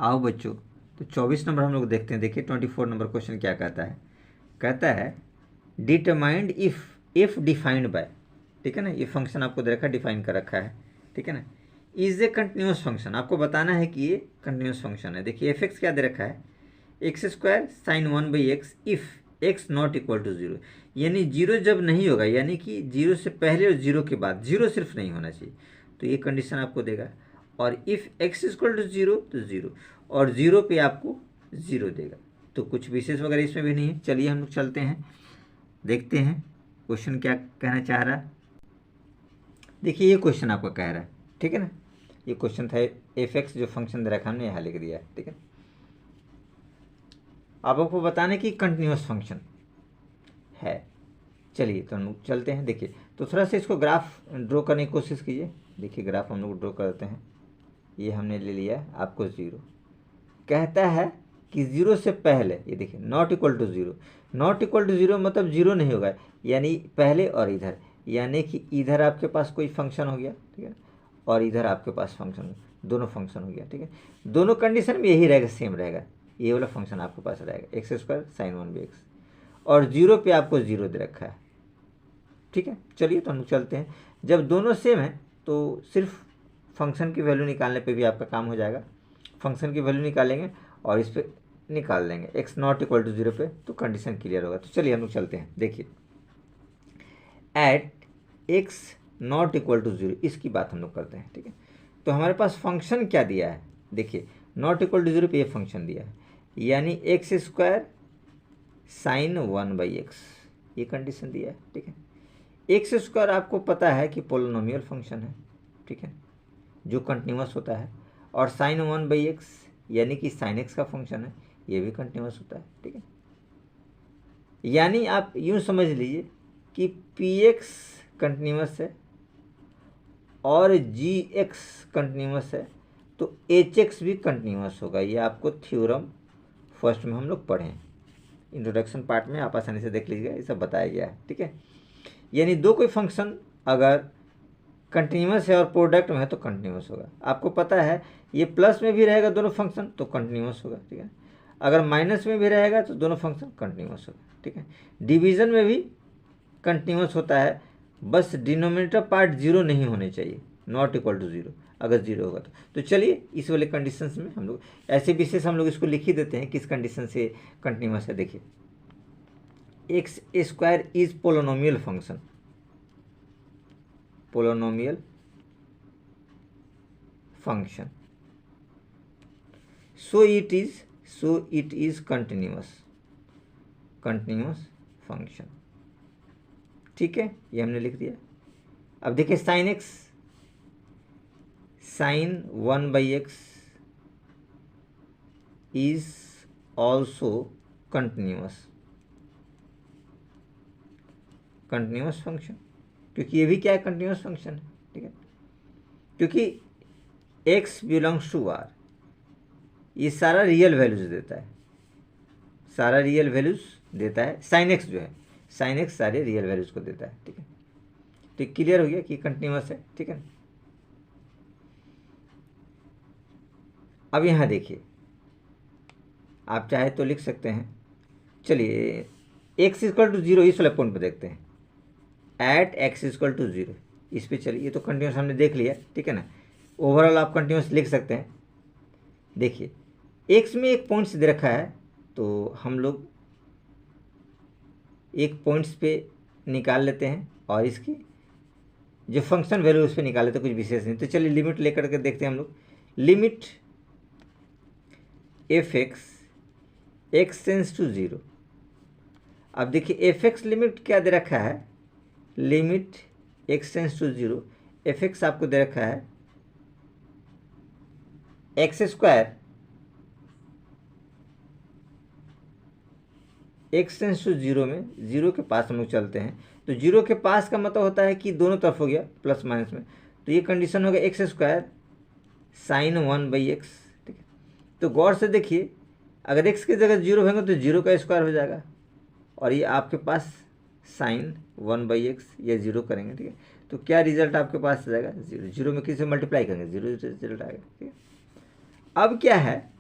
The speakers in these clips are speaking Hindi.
आओ बच्चों, तो 24 नंबर हम लोग देखते हैं। देखिए 24 नंबर क्वेश्चन क्या कहता है। कहता है डिटरमाइंड इफ डिफाइंड बाय, ठीक है ना, ये फंक्शन आपको दे रखा है, डिफाइन कर रखा है, ठीक है ना, इज ए कंटिन्यूस फंक्शन। आपको बताना है कि ये कंटिन्यूस फंक्शन है। देखिए एफ एक्स क्या दे रखा है, x square sine 1/x if x not equal to zero, यानी जीरो जब नहीं होगा, यानी कि जीरो से पहले और जीरो के बाद, जीरो सिर्फ नहीं होना चाहिए, तो ये कंडीशन आपको देगा। और if x equal to zero तो जीरो, और जीरो पे आपको जीरो देगा। तो कुछ विशेष वगैरह इसमें भी नहीं है। चलिए हम लोग चलते हैं, देखते हैं क्वेश्चन क्या कहना चाह रहा है। देखिए ये क्वेश्चन आपका कह रहा है, ठीक है ना, ये क्वेश्चन था एफ एक्स जो फंक्शन दे रखा हमने यहाँ लिख दिया है, ठीक है। अब आपको बताने की कंटिन्यूस फंक्शन है। चलिए तो हम लोग चलते हैं। देखिए तो थोड़ा सा इसको ग्राफ ड्रॉ करने की कोशिश कीजिए। देखिए ग्राफ हम लोग ड्रॉ करते हैं। ये हमने ले लिया है आपको जीरो। कहता है कि जीरो से पहले, ये देखिए not equal to zero, not equal to zero मतलब जीरो नहीं होगा, यानी पहले और इधर, यानी कि इधर आपके पास कोई फंक्शन हो गया, ठीक है, और इधर आपके पास फंक्शन, दोनों फंक्शन हो गया, ठीक है। दोनों कंडीशन में यही रहेगा, सेम रहेगा, ये वाला फंक्शन आपके पास रहेगा एक्स स्क्वायर साइन 1/x, और जीरो पे आपको जीरो दे रखा है, ठीक है। चलिए तो हम लोग चलते हैं। जब दोनों सेम है तो सिर्फ फंक्शन की वैल्यू निकालने पे भी आपका काम हो जाएगा। फंक्शन की वैल्यू निकालेंगे और इस पर निकाल देंगे x not equal to zero पे, तो कंडीशन क्लियर होगा। तो चलिए हम लोग चलते हैं। देखिए at x not equal to zero, इसकी बात हम लोग करते हैं, ठीक है। तो हमारे पास फंक्शन क्या दिया है, देखिए नॉट इक्वल टू जीरो पे ये फंक्शन दिया है, यानी एक्स स्क्वायर साइन 1/x, ये कंडीशन दिया है, ठीक है। एक्स स्क्वायर आपको पता है कि पोलिनोमियल फंक्शन है, ठीक है, जो कंटिन्यूस होता है, और साइन 1/x यानी कि साइन एक्स का फंक्शन है, ये भी कंटिन्यूस होता है, ठीक है। यानी आप यूँ समझ लीजिए कि पी एक्स कंटिन्यूस है और जी एक्स कंटिन्यूस है, तो एच एक्स भी कंटिन्यूस होगा। ये आपको थ्योरम फर्स्ट में हम लोग पढ़े हैं, इंट्रोडक्शन पार्ट में आप आसानी से देख लीजिएगा, ये सब बताया गया है, ठीक है। यानी दो कोई फंक्शन अगर कंटिन्यूस है और प्रोडक्ट में है तो कंटिन्यूस होगा। आपको पता है ये प्लस में भी रहेगा दोनों फंक्शन तो कंटिन्यूस होगा, ठीक है। अगर माइनस में भी रहेगा तो दोनों फंक्शन कंटिन्यूस होगा, ठीक है। डिवीज़न में भी कंटिन्यूस होता है, बस डिनोमिनेटर पार्ट जीरो नहीं होने चाहिए, नॉट इक्वल टू जीरो, अगर जीरो होगा तो चलिए इस वाले कंडीशंस में हम लोग ऐसे विशेष हम लोग इसको लिख ही देते हैं किस कंडीशन से कंटिन्यूस है। देखिए x square is polynomial function, polynomial function, so it is continuous function, ठीक है, ये हमने लिख दिया। अब देखिए sine x sine 1/x is also continuous function, क्योंकि ये भी क्या है, कंटिन्यूस फंक्शन है, ठीक है। क्योंकि x बिलोंग्स टू r, ये सारा रियल वैल्यूज देता है, सारा रियल वैल्यूज देता है। साइन एक्स जो है, साइन एक्स सारे रियल वैल्यूज को देता है, ठीक है। तो क्लियर हो गया कि कंटिन्यूस है, ठीक है। अब यहाँ देखिए आप चाहे तो लिख सकते हैं, चलिए एक्स इक्वल टू जीरो इस वाले पॉइंट पर देखते हैं, at x equal to zero, इस पे चलिए, ये तो कंटिन्यूस हमने देख लिया, ठीक है ना। ओवरऑल आप कंटिन्यूस लिख सकते हैं। देखिए एक्स में एक पॉइंट्स दे रखा है, तो हम लोग एक पॉइंट्स पे निकाल लेते हैं और इसकी जो फंक्शन वैल्यू उस पर निकाल लेते हैं, कुछ विशेष नहीं। तो चलिए लिमिट लेकर के देखते हैं हम लोग। Limit f x tends to zero. अब देखिए एफ एक्स लिमिट क्या दे रखा है, limit x tends to zero, f x आपको दे रखा है x square x tends to zero में, जीरो के पास हम लोग चलते हैं, तो जीरो के पास का मतलब होता है कि दोनों तरफ हो गया प्लस माइनस में, तो ये कंडीशन हो गया एक्स स्क्वायर साइन 1/x, ठीक है। तो गौर से देखिए अगर एक्स की जगह जीरो होंगे तो जीरो का स्क्वायर हो जाएगा, और ये आपके पास साइन 1/x या जीरो करेंगे, ठीक है, तो क्या रिजल्ट आपके पास आ जाएगा, जीरो। जीरो में किसी मल्टीप्लाई करेंगे, जीरो रिजल्ट आएगा, ठीक है। अब क्या है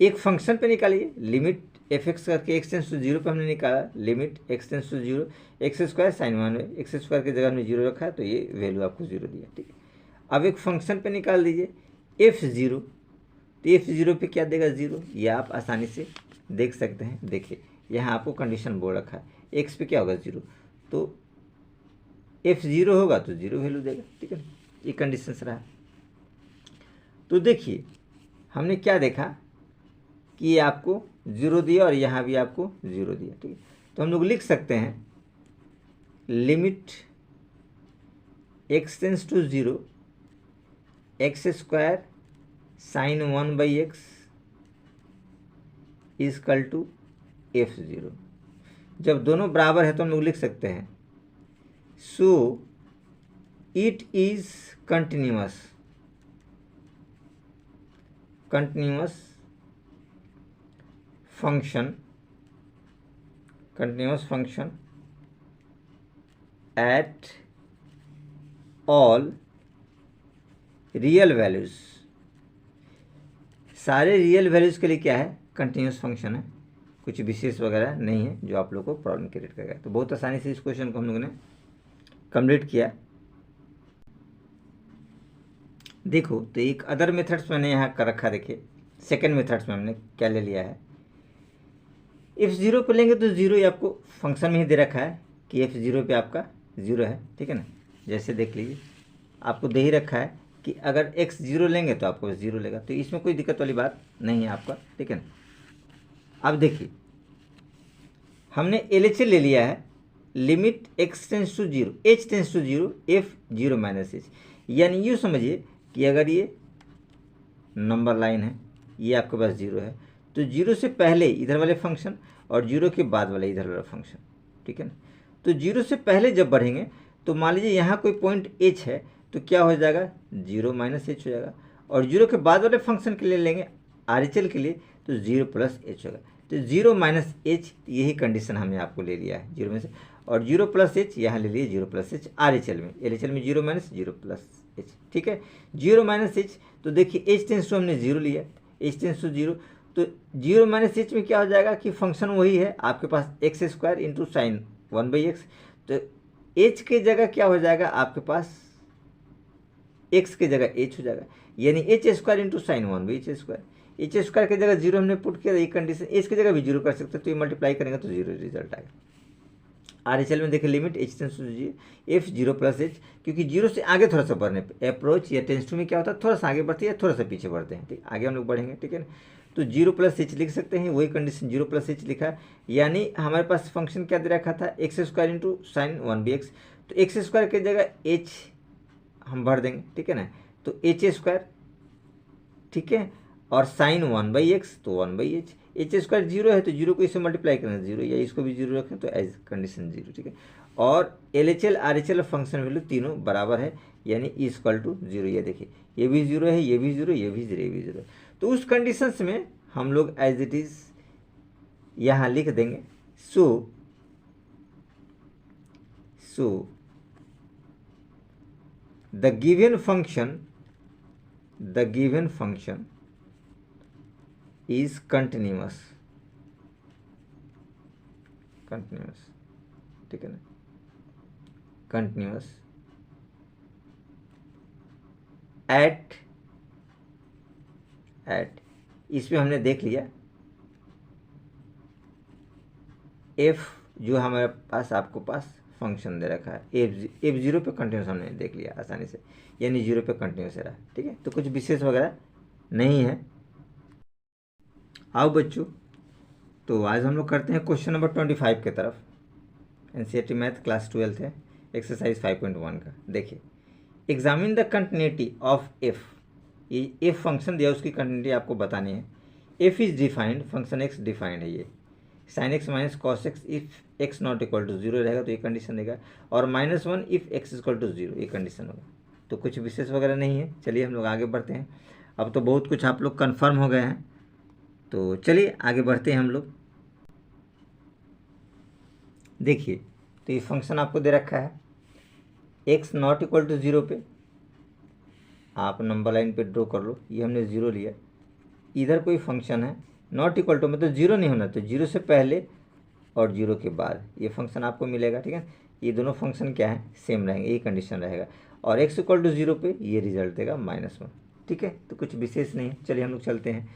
एक फंक्शन पे निकालिए, लिमिट एफ एक्स करके एक्स टेंस टू जीरो पे हमने निकाला, limit x tends to zero x square sine 1 x square की जगह हमने जीरो रखा है तो ये वैल्यू आपको जीरो दिया, ठीक है। अब एक फंक्शन पे निकाल दीजिए एफ जीरो, तो एफ जीरो पे क्या देगा जीरो, ये आप आसानी से देख सकते हैं। देखिए यहाँ आपको कंडीशन बोल रखा है एक्स पे क्या होगा जीरो, तो एफ जीरो होगा तो जीरो वैल्यू देगा, ठीक है। ये कंडीशन से रहा। तो देखिए हमने क्या देखा कि ये आपको जीरो दिया और यहाँ भी आपको जीरो दिया, ठीक है। तो हम लोग लिख सकते हैं limit x tends to zero x square sine 1/x is equal to f zero. जब दोनों बराबर है तो हम लोग लिख सकते हैं सो it is continuous function at all real values. सारे रियल वैल्यूज के लिए क्या है, कंटिन्यूस फंक्शन है, कुछ विशेष वगैरह नहीं है जो आप लोग को प्रॉब्लम क्रिएट करेगा। तो बहुत आसानी से इस क्वेश्चन को हम लोगों ने कंप्लीट किया। देखो तो एक अदर मेथड्स मैंने यहाँ कर रखा, देखिए सेकंड मेथड्स में हमने क्या ले लिया है, इफ जीरो पे लेंगे तो जीरो ही आपको फंक्शन में ही दे रखा है कि एफ जीरो पे आपका जीरो है, ठीक है ना। जैसे देख लीजिए आपको दे ही रखा है कि अगर एक्स जीरो लेंगे तो आपको जीरो लेगा, तो इसमें कोई दिक्कत वाली बात नहीं है आपका, ठीक है ना। अब देखिए हमने एलएचएल ले लिया है, limit x tends to zero h tends to zero f zero minus h, यानी यूँ समझिए कि अगर ये नंबर लाइन है, ये आपके पास जीरो है, तो जीरो से पहले इधर वाले फंक्शन और जीरो के बाद वाले इधर वाला फंक्शन, ठीक है ना। तो जीरो से पहले जब बढ़ेंगे तो मान लीजिए यहाँ कोई पॉइंट एच है तो क्या हो जाएगा जीरो माइनस एच हो जाएगा, और जीरो के बाद वाले फंक्शन के लिए लेंगे आर एच एल के लिए तो जीरो प्लस एच होगा, तो जीरो माइनस एच यही कंडीशन हमने आपको ले लिया है जीरो में से, और जीरो प्लस एच यहाँ ले लिए zero plus H R H L में, एल एच एल में zero minus zero plus H, ठीक है। जीरो माइनस एच तो देखिए एच टेंस टू हमने जीरो लिया, एच टेंस टू जीरो, तो जीरो माइनस एच में क्या हो जाएगा कि फंक्शन वही है आपके पास X square into sine 1/x, तो एच की जगह क्या हो जाएगा आपके पास एक्स की जगह एच हो जाएगा, यानी एच स्क्वायर इंटू साइन 1/एच स्क्वायर, एच स्क्वायर की जगह जीरो हमने पुट किया, ये कंडीशन एच की जगह भी जीरो कर सकते हैं, तो ये मल्टीप्लाई करेंगे तो जीरो रिजल्ट आएगा। आर एच एल में देखिए limit h tends to zero f zero plus h, क्योंकि जीरो से आगे थोड़ा सा बढ़ने पे अप्रोच या टेंस टू में क्या होता है थोड़ा सा आगे बढ़ती है थोड़ा सा पीछे बढ़ते हैं, ठीक आगे हम लोग बढ़ेंगे, ठीक है ना। तो जीरो प्लस एच लिख सकते हैं, वही कंडीशन जीरो प्लस एच लिखा है, यानी हमारे पास फंक्शन क्या दे रखा था x square into sine 1/x, तो एक्स स्क्वायर की जगह एच हम भर देंगे, ठीक है ना, तो एच स्क्वायर, ठीक है, और साइन 1/x तो 1/h, एच स्क्वायर जीरो है तो जीरो को इससे मल्टीप्लाई करना जीरो, या इसको भी जीरो रखें तो एज कंडीशन जीरो, ठीक है। और L H L R H L function value तीनों बराबर है, यानी इक्वल टू जीरो, ये देखिए ये भी जीरो है, ये भी जीरो, ये भी जीरो, ये भी जीरो, तो उस कंडीशंस में हम लोग एज इट इज यहाँ लिख देंगे so the given function is continuous, ठीक है ना, continuous at इसमें हमने देख लिया f जो हमारे पास आपको पास फंक्शन दे रखा है एफ जीरो पे कंटिन्यूस हमने देख लिया आसानी से, यानी जीरो पे कंटिन्यूस रहा, ठीक है। तो कुछ विशेष वगैरह नहीं है। आओ बच्चों, तो आज हम लोग करते हैं क्वेश्चन नंबर 25 के तरफ, एनसीईआरटी मैथ क्लास 12 है, एक्सरसाइज 5.1 का। देखिए examine the continuity of f, ये एफ फंक्शन दिया उसकी कंटिन्यूटी आपको बतानी है। F is defined, function x defined है, ये sine x minus cos x if x not equal to zero रहेगा तो ये कंडीशन देगा, और -1 if x equal to zero, ये कंडीशन होगा। तो कुछ विशेष वगैरह नहीं है। चलिए हम लोग आगे बढ़ते हैं, अब तो बहुत कुछ आप लोग कन्फर्म हो गए हैं, तो चलिए आगे बढ़ते हैं हम लोग। देखिए तो ये फंक्शन आपको दे रखा है x not equal to zero पे, आप नंबर लाइन पे ड्रॉ कर लो, ये हमने जीरो लिया, इधर कोई फंक्शन है नॉट इक्वल टू मतलब जीरो नहीं होना, तो जीरो से पहले और जीरो के बाद ये फंक्शन आपको मिलेगा, ठीक है। ये दोनों फंक्शन क्या है, सेम रहेंगे, ये कंडीशन रहेगा। और एक्स इक्वल टू जीरो पे ये रिजल्ट देगा -1, ठीक है। तो कुछ विशेष नहीं है, चलिए हम लोग चलते हैं।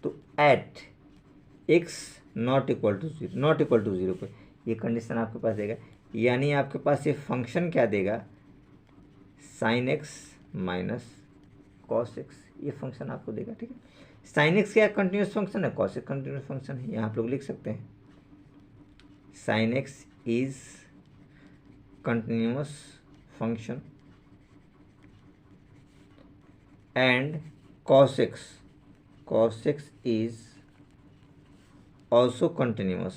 तो at x not equal to zero पे ये कंडीशन आपके पास देगा, यानी आपके पास ये फंक्शन क्या देगा, sine x minus cos x, ये फंक्शन आपको देगा, ठीक है। साइन एक्स क्या कंटिन्यूस फंक्शन है, कॉस एक्स कंटिन्यूस फंक्शन है, यहाँ आप लोग लिख सकते हैं sine x is continuous function and cos x is also continuous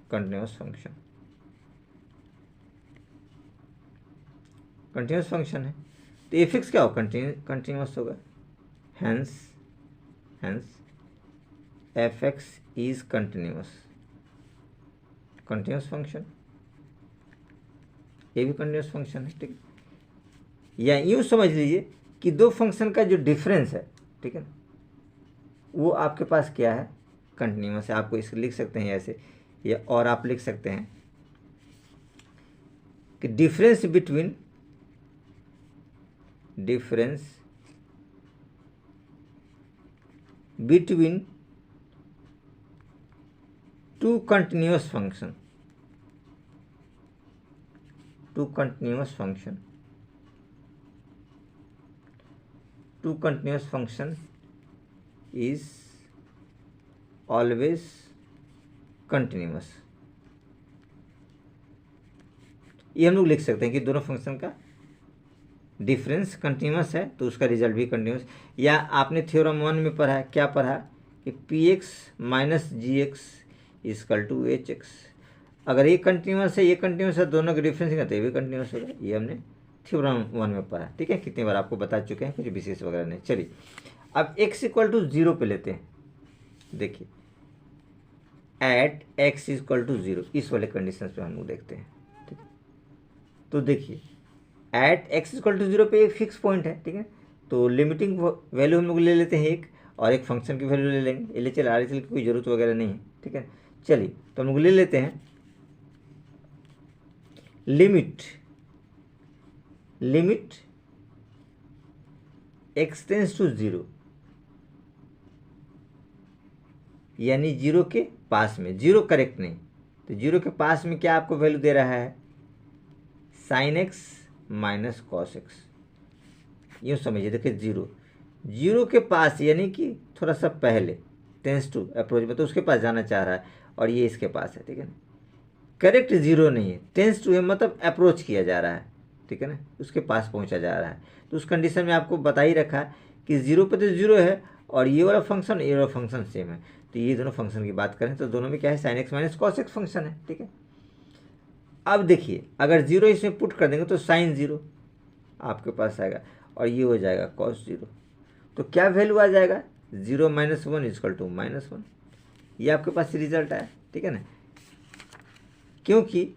function, continuous function है। तो एफ एक्स क्या होगा, कंटिन्यूस होगा, hence f x is continuous function, ये भी कंटिन्यूस फंक्शन है, ठीक है। या यूँ समझ लीजिए कि दो फंक्शन का जो डिफरेंस है, ठीक है ना, वो आपके पास क्या है, कंटिन्यूस है। आपको इसको लिख सकते हैं ऐसे, या और आप लिख सकते हैं कि difference between two continuous function is always continuous। ये हम लोग लिख सकते हैं कि दोनों फंक्शन का डिफरेंस कंटिन्यूस है तो उसका रिजल्ट भी कंटिन्यूस। या आपने थ्योरम 1 में पढ़ा है, क्या पढ़ा कि p x minus g x is equal to h x, अगर ये कंटिन्यूस है ये कंटिन्यूस है, दोनों का डिफरेंस है तो ये भी कंटिन्यूस होगा। ये हमने थ्योरम 1 में पढ़ा, ठीक है। कितनी बार आपको बता चुके हैं, कुछ विशेष वगैरह नहीं। चलिए अब x इक्वल टू जीरो पे लेते हैं। देखिए at x equal to zero, इस वाले कंडीशन पे हम लोग देखते हैं, ठीक है। तो देखिए at x equal to zero पे एक फिक्स पॉइंट है, ठीक है। तो लिमिटिंग वैल्यू हम लोग ले लेते हैं एक, और एक फंक्शन की वैल्यू ले लेंगे। L H L R H L की कोई ज़रूरत वगैरह नहीं है, ठीक है। चलिए तो हम लोग ले लेते हैं limit x tends to zero, यानी जीरो के पास में, जीरो करेक्ट नहीं, तो जीरो के पास में क्या आपको वैल्यू दे रहा है, sine x minus cos x. यूँ समझिए, देखिए जीरो के पास यानी कि थोड़ा सा पहले, टेंस टू अप्रोच में, तो उसके पास जाना चाह रहा है, और ये इसके पास है, ठीक है ना। करेक्ट जीरो नहीं है, टेंस टू है मतलब अप्रोच किया जा रहा है, ठीक है ना, उसके पास पहुंचा जा रहा है। तो उस कंडीशन में आपको बता ही रखा है कि जीरो पे तो जीरो है, और ये वाला फंक्शन सेम है। तो ये दोनों फंक्शन की बात करें तो दोनों में क्या है, sine x minus cos x function है, ठीक है। अब देखिए अगर जीरो इसमें पुट कर देंगे तो साइन जीरो आपके पास आएगा, और ये हो जाएगा कॉस जीरो। तो क्या वैल्यू आ जाएगा, zero minus one is equal to -1, ये आपके पास रिजल्ट आया, ठीक है ना। क्योंकि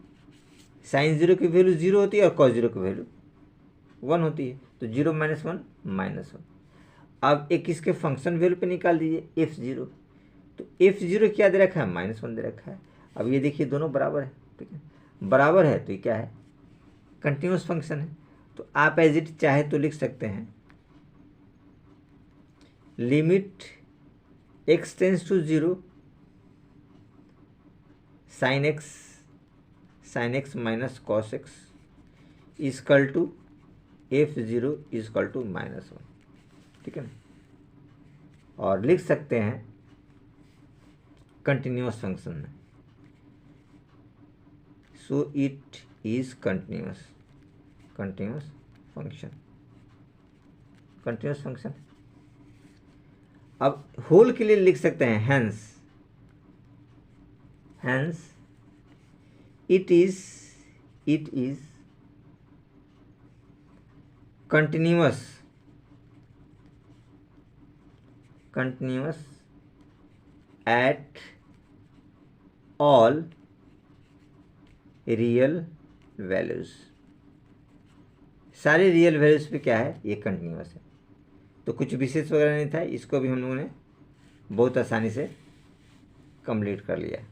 साइन जीरो की वैल्यू जीरो होती है और कॉस जीरो की वैल्यू 1 होती है, तो जीरो माइनस वन -1। अब एक इसके फंक्शन वैल्यू पे निकाल दीजिए एफ जीरो, तो एफ जीरो क्या दे रखा है, -1 दे रखा है। अब ये देखिए दोनों बराबर है, ठीक है, बराबर है तो ये क्या है, कंटिन्यूस फंक्शन है। तो आप एज इट चाहे तो लिख सकते हैं limit x tends to zero sine x minus cos x is equal to f zero is equal to -1, ठीक है ना। और लिख सकते हैं कंटिन्यूस फंक्शन में, so it is continuous function. अब होल के लिए लिख सकते हैं hence it is continuous at all real values. सारे रियल वैल्यूज पे क्या है, ये कंटिन्यूस है। तो कुछ विशेष वगैरह नहीं था, इसको भी हम लोगों ने बहुत आसानी से कंप्लीट कर लिया।